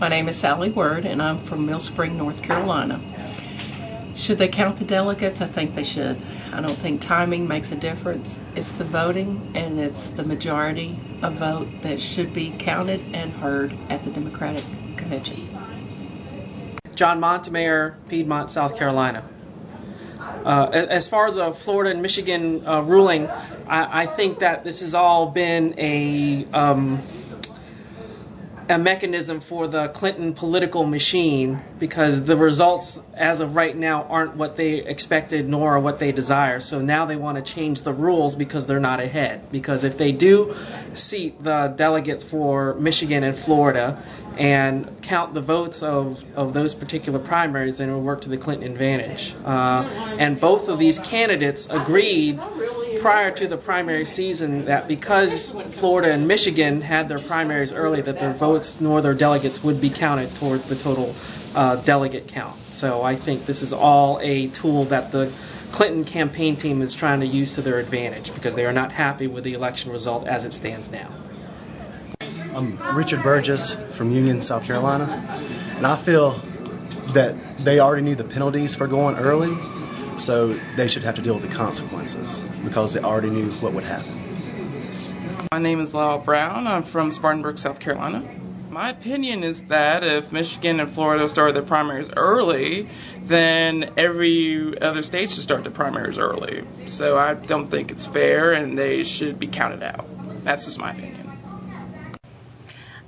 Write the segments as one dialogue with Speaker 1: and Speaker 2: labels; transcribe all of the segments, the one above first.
Speaker 1: My name is Sally Word, and I'm from Mill Spring, North Carolina. Should they count the delegates? I think they should. I don't think timing makes a difference. It's the voting, and it's the majority of vote that should be counted and heard at the Democratic Convention.
Speaker 2: John Montemayor, Piedmont, South Carolina. As far as the Florida and Michigan ruling, I think that this has all been a mechanism for the Clinton political machine, because the results as of right now aren't what they expected nor what they desire. So now they want to change the rules because they're not ahead. Because if they do seat the delegates for Michigan and Florida and count the votes of those particular primaries, then it will work to the Clinton advantage. And both of these candidates agreed prior to the primary season that because Florida and Michigan had their primaries early, that their votes nor their delegates would be counted towards the total delegate count. So I think this is all a tool that the Clinton campaign team is trying to use to their advantage, because they are not happy with the election result as it stands now.
Speaker 3: I'm Richard Burgess from Union, South Carolina, and I feel that they already knew the penalties for going early, so they should have to deal with the consequences because they already knew what would happen.
Speaker 4: My name is Lyle Brown. I'm from Spartanburg, South Carolina. My opinion is that if Michigan and Florida started their primaries early, then every other state should start their primaries early. So I don't think it's fair, and they should be counted out. That's just my opinion.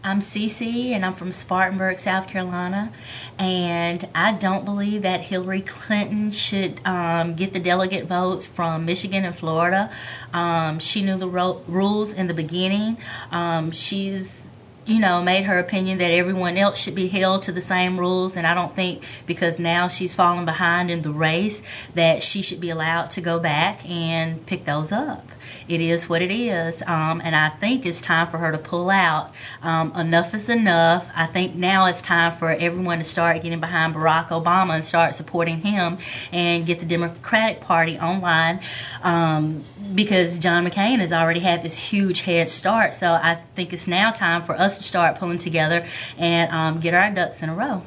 Speaker 5: I'm Cece, and I'm from Spartanburg, South Carolina, and I don't believe that Hillary Clinton should get the delegate votes from Michigan and Florida. She knew the rules in the beginning. She's made her opinion that everyone else should be held to the same rules, and I don't think because now she's fallen behind in the race that she should be allowed to go back and pick those up. It is what it is, and I think it's time for her to pull out. Enough is enough. I think now it's time for everyone to start getting behind Barack Obama and start supporting him and get the Democratic Party online, because John McCain has already had this huge head start. So I think it's now time for us to start pulling together and get our ducks in a row.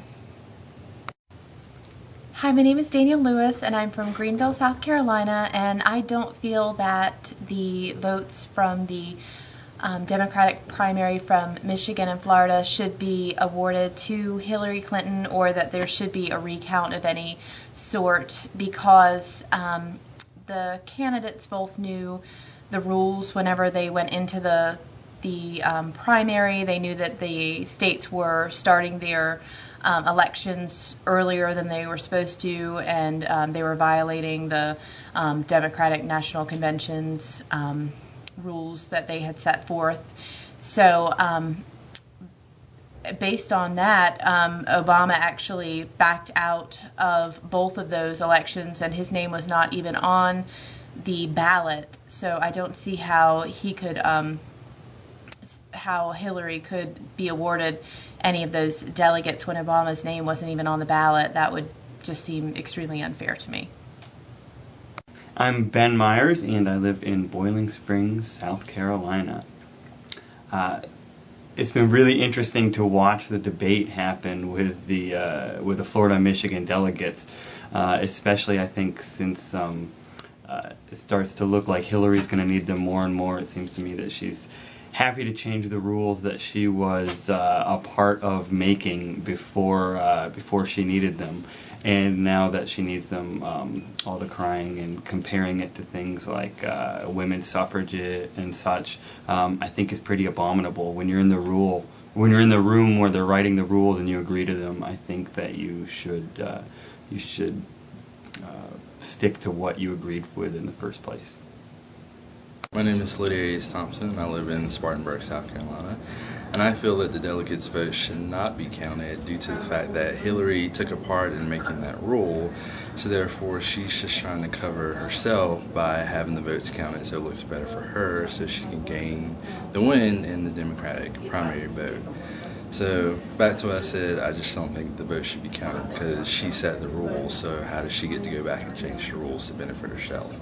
Speaker 6: Hi, my name is Daniel Lewis, and I'm from Greenville, South Carolina, and I don't feel that the votes from the Democratic primary from Michigan and Florida should be awarded to Hillary Clinton, or that there should be a recount of any sort, because the candidates both knew the rules whenever they went into the primary. They knew that the states were starting their elections earlier than they were supposed to, and they were violating the Democratic National Convention's rules that they had set forth. So based on that, Obama actually backed out of both of those elections, and his name was not even on the ballot. So I don't see how he could how Hillary could be awarded any of those delegates when Obama's name wasn't even on the ballot. That would just seem extremely unfair to me.
Speaker 7: I'm Ben Myers, and I live in Boiling Springs, South Carolina. It's been really interesting to watch the debate happen with the Florida and Michigan delegates, especially I think since it starts to look like Hillary's going to need them more and more. It seems to me that she's happy to change the rules that she was a part of making before she needed them, and now that she needs them, all the crying and comparing it to things like women's suffrage and such, I think is pretty abominable. When you're in the room where they're writing the rules and you agree to them, I think that you should stick to what you agreed with in the first place.
Speaker 8: My name is Lydia Thompson, and I live in Spartanburg, South Carolina, and I feel that the delegates' vote should not be counted due to the fact that Hillary took a part in making that rule, so therefore she's just trying to cover herself by having the votes counted so it looks better for her, so she can gain the win in the Democratic primary vote. So back to what I said, I just don't think the vote should be counted because she set the rules, so how does she get to go back and change the rules to benefit herself?